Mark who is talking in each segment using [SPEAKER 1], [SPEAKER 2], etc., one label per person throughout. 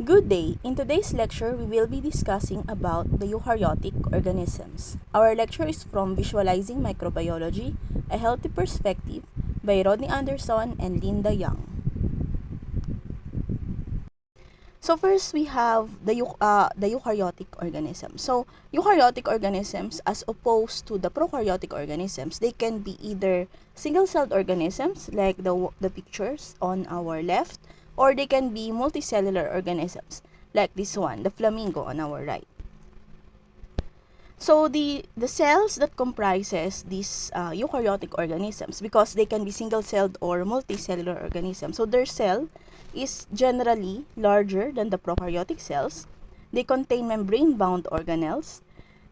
[SPEAKER 1] Good day. In today's lecture, we will be discussing about the eukaryotic organisms. Our lecture is from Visualizing Microbiology, A Healthy Perspective by Rodney Anderson and Linda Young. So first, we have the eukaryotic organisms. So eukaryotic organisms, as opposed to the prokaryotic organisms, they can be either single-celled organisms like the pictures on our left, or they can be multicellular organisms like this one, the flamingo on our right. So the cells that comprises these eukaryotic organisms, because they can be single-celled or multicellular organisms, so their cell is generally larger than the prokaryotic cells. They contain membrane-bound organelles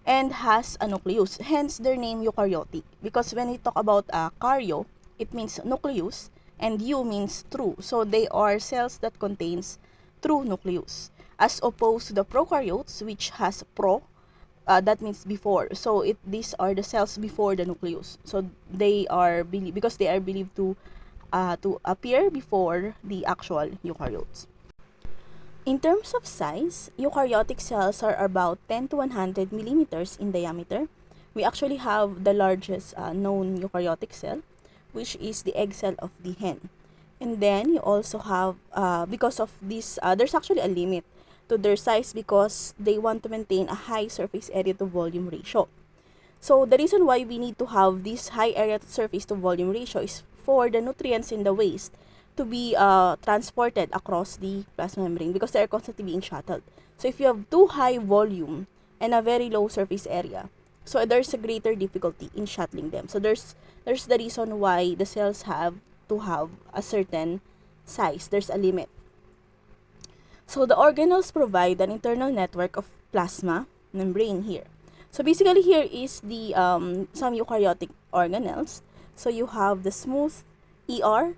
[SPEAKER 1] and has a nucleus. Hence their name eukaryotic. Because when we talk about karyo, it means nucleus, and eu means true. So they are cells that contains true nucleus, as opposed to the prokaryotes, which has pro. That means before. So these are the cells before the nucleus. So they are because they are believed to appear before the actual eukaryotes. In terms of size, eukaryotic cells are about 10 to 100 millimeters in diameter. We actually have the largest known eukaryotic cell, which is the egg cell of the hen. And then you also have, because of this, there's actually a limit to their size because they want to maintain a high surface area to volume ratio. So the reason why we need to have this high area to surface to volume ratio is for the nutrients in the waste to be transported across the plasma membrane because they are constantly being shuttled. So if you have too high volume and a very low surface area, so there's a greater difficulty in shuttling them. So there's the reason why the cells have to have a certain size. There's a limit. So the organelles provide an internal network of plasma membrane here. So basically here is the some eukaryotic organelles. So you have the smooth ER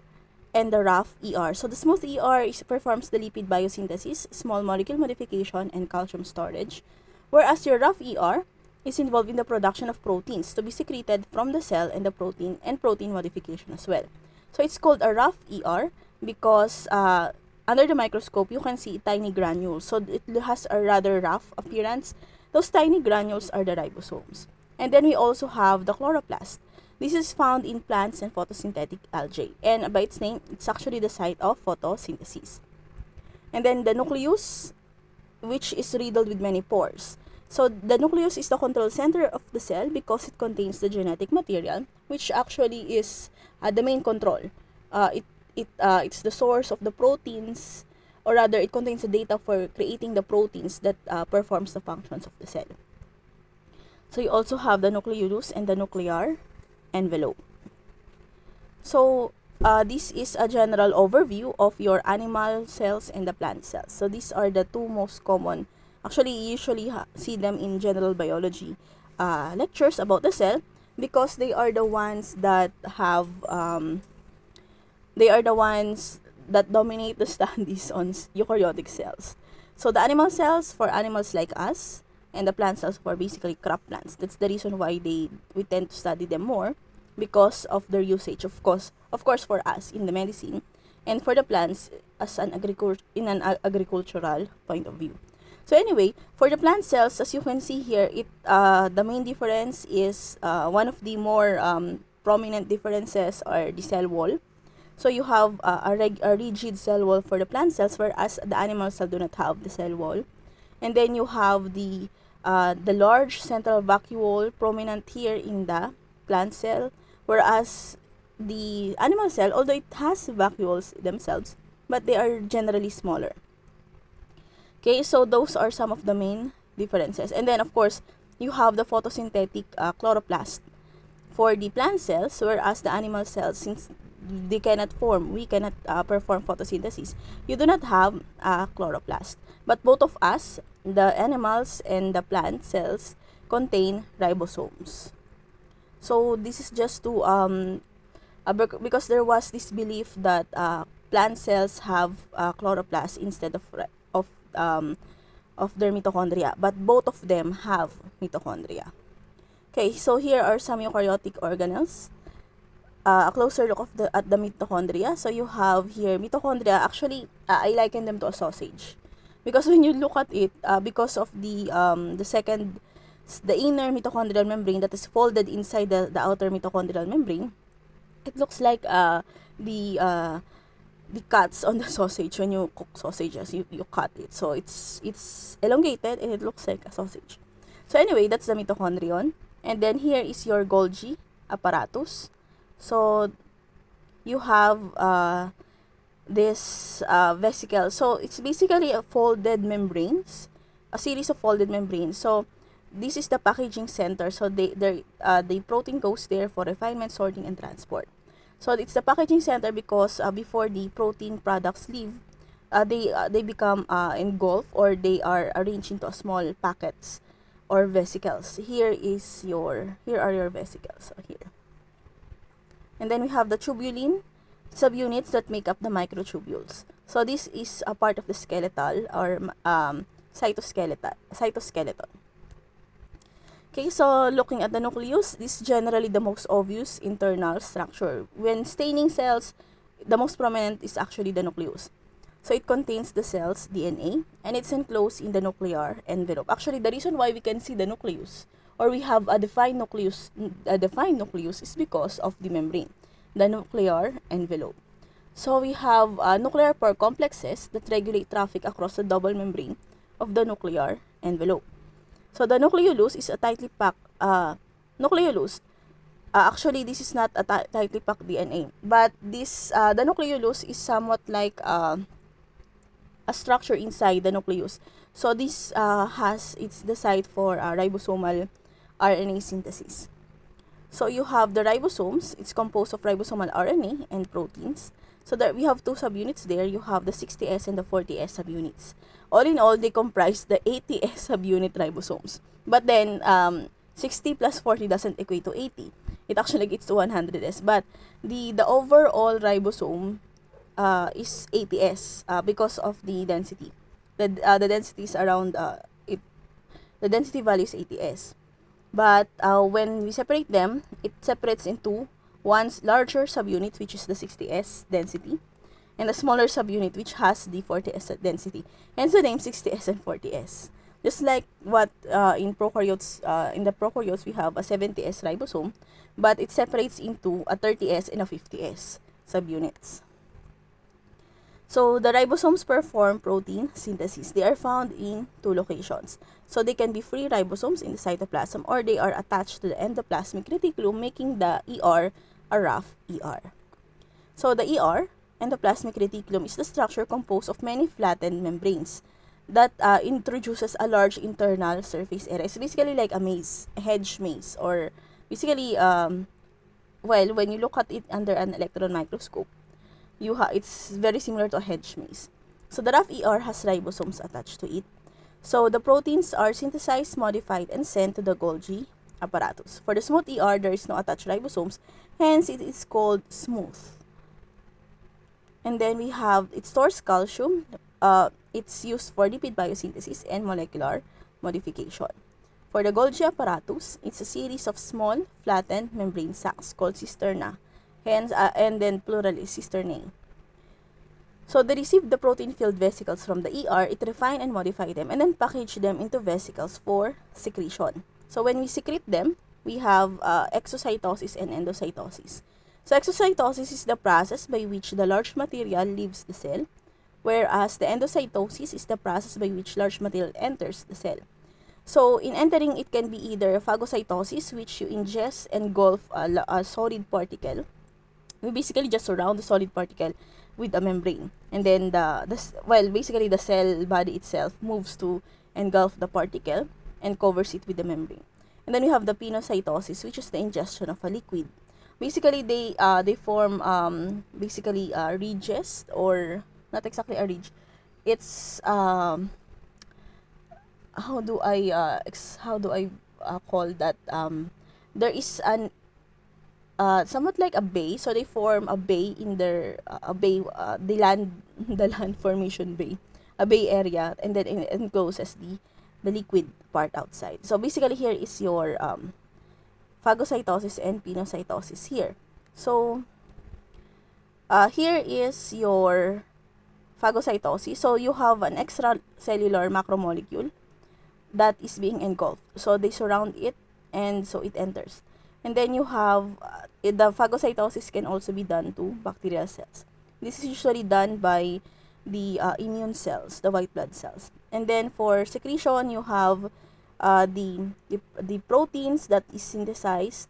[SPEAKER 1] and the rough ER. So the smooth ER performs the lipid biosynthesis, small molecule modification, and calcium storage, whereas your rough ER is involved in the production of proteins to be secreted from the cell and the protein modification as well. So it's called a rough ER because under the microscope you can see tiny granules. So it has a rather rough appearance. Those tiny granules are the ribosomes. And then we also have the chloroplast. This is found in plants and photosynthetic algae. And by its name, it's actually the site of photosynthesis. And then the nucleus, which is riddled with many pores. So the nucleus is the control center of the cell because it contains the genetic material, which actually is the main control. It's the source of the proteins, or rather it contains the data for creating the proteins that performs the functions of the cell. So you also have the nucleolus and the nuclear envelope. So this is a general overview of your animal cells and the plant cells. So these are the two most common. Actually, you usually see them in general biology lectures about the cell because they are the ones that have dominate the studies on eukaryotic cells. So the animal cells for animals like us, and the plant cells for basically crop plants. That's the reason why we tend to study them more because of their usage, of course for us in the medicine, and for the plants as an agricultural point of view. So anyway, for the plant cells, as you can see here, the main difference is one of the more prominent differences are the cell wall. So you have a rigid cell wall for the plant cells, whereas the animal cell do not have the cell wall. And then you have the large central vacuole prominent here in the plant cell, whereas the animal cell, although it has vacuoles themselves, but they are generally smaller. Okay, so those are some of the main differences. And then of course, you have the photosynthetic chloroplast for the plant cells, whereas the animal cells, since we cannot perform photosynthesis, you do not have a chloroplast. But both of us, the animals and the plant cells, contain ribosomes. So this is just to because there was this belief that plant cells have chloroplast instead of their mitochondria, but both of them have mitochondria. Okay, so here are some eukaryotic organelles. A closer look at the mitochondria. So you have here mitochondria. Actually, I liken them to a sausage. Because when you look at it, because of the inner mitochondrial membrane that is folded inside the outer mitochondrial membrane, it looks like the uh, the cuts on the sausage. When you cook sausages, you cut it, so it's elongated and it looks like a sausage. So anyway, that's the mitochondrion, and then here is your Golgi apparatus. So you have this vesicle. So it's basically a folded membranes, a series of folded membranes. So this is the packaging center. So the protein goes there for refinement, sorting, and transport. So it's the packaging center because before the protein products leave, they become engulfed, or they are arranged into small packets or vesicles. Here are your vesicles. So here. And then we have the tubulin subunits that make up the microtubules. So this is a part of the skeletal or cytoskeleton. Okay, so looking at the nucleus, this is generally the most obvious internal structure. When staining cells, the most prominent is actually the nucleus. So it contains the cell's DNA, and it's enclosed in the nuclear envelope. Actually, the reason why we can see the nucleus, or we have a defined nucleus is because of the membrane, the nuclear envelope. So we have nuclear pore complexes that regulate traffic across the double membrane of the nuclear envelope. So the nucleolus is a tightly packed nucleolus. Actually, this is not a tightly packed DNA, but the nucleolus is somewhat like a structure inside the nucleus. So this it's the site for ribosomal RNA synthesis. So you have the ribosomes. It's composed of ribosomal RNA and proteins. So there we have two subunits there. You have the 60S and the 40S subunits. All in all, they comprise the 80S subunit ribosomes. But then 60 plus 40 doesn't equate to 80. It actually gets to 100S. But the overall ribosome is 80S because of the density. The density is around it. The density value is 80S. But when we separate them, it separates into one larger subunit, which is the 60S density, and a smaller subunit, which has the 40S density. Hence the name 60S and 40S. Just like what in the prokaryotes we have a 70S ribosome, but it separates into a 30S and a 50S subunits. So the ribosomes perform protein synthesis. They are found in two locations. So they can be free ribosomes in the cytoplasm, or they are attached to the endoplasmic reticulum, making the ER a rough ER. So the ER, endoplasmic reticulum, is the structure composed of many flattened membranes that introduces a large internal surface area. It's basically like a maze, a hedge maze, or basically, when you look at it under an electron microscope, it's very similar to a hedge maze. So the rough ER has ribosomes attached to it. So the proteins are synthesized, modified, and sent to the Golgi apparatus. For the smooth ER, there is no attached ribosomes, hence it is called smooth. And then it stores calcium. It's used for lipid biosynthesis and molecular modification. For the Golgi apparatus, it's a series of small, flattened membrane sacs called cisterna. Hence, and then plural is cisternae. So they receive the protein-filled vesicles from the ER, it refine and modify them, and then package them into vesicles for secretion. So when we secrete them, we have exocytosis and endocytosis. So exocytosis is the process by which the large material leaves the cell, whereas the endocytosis is the process by which large material enters the cell. So in entering, it can be either phagocytosis, which you ingest and engulf a solid particle. We basically just surround the solid particle with a membrane, and then basically the cell body itself moves to engulf the particle and covers it with the membrane. And then we have the pinocytosis, which is the ingestion of a liquid. Basically, they form ridges, or not exactly a ridge. It's how do I call that? There is an somewhat like a bay, so they form a bay in their the land the land formation bay, a bay area, and then it encloses the liquid part outside. So basically, here is your phagocytosis and pinocytosis here. So here is your phagocytosis. So you have an extracellular macromolecule that is being engulfed. So they surround it, and so it enters. And then you have the phagocytosis can also be done to bacterial cells. This is usually done by the immune cells, the white blood cells. And then for secretion, you have the proteins that is synthesized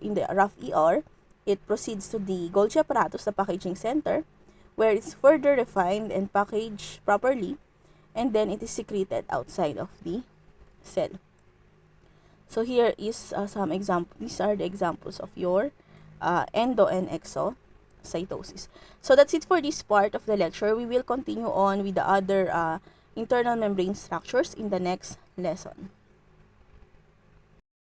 [SPEAKER 1] in the rough ER. It proceeds to the Golgi apparatus, the packaging center, where it's further refined and packaged properly, and then it is secreted outside of the cell. So here is some example. These are the examples of your endo and exocytosis. So that's it for this part of the lecture. We will continue on with the other internal membrane structures in the next lesson.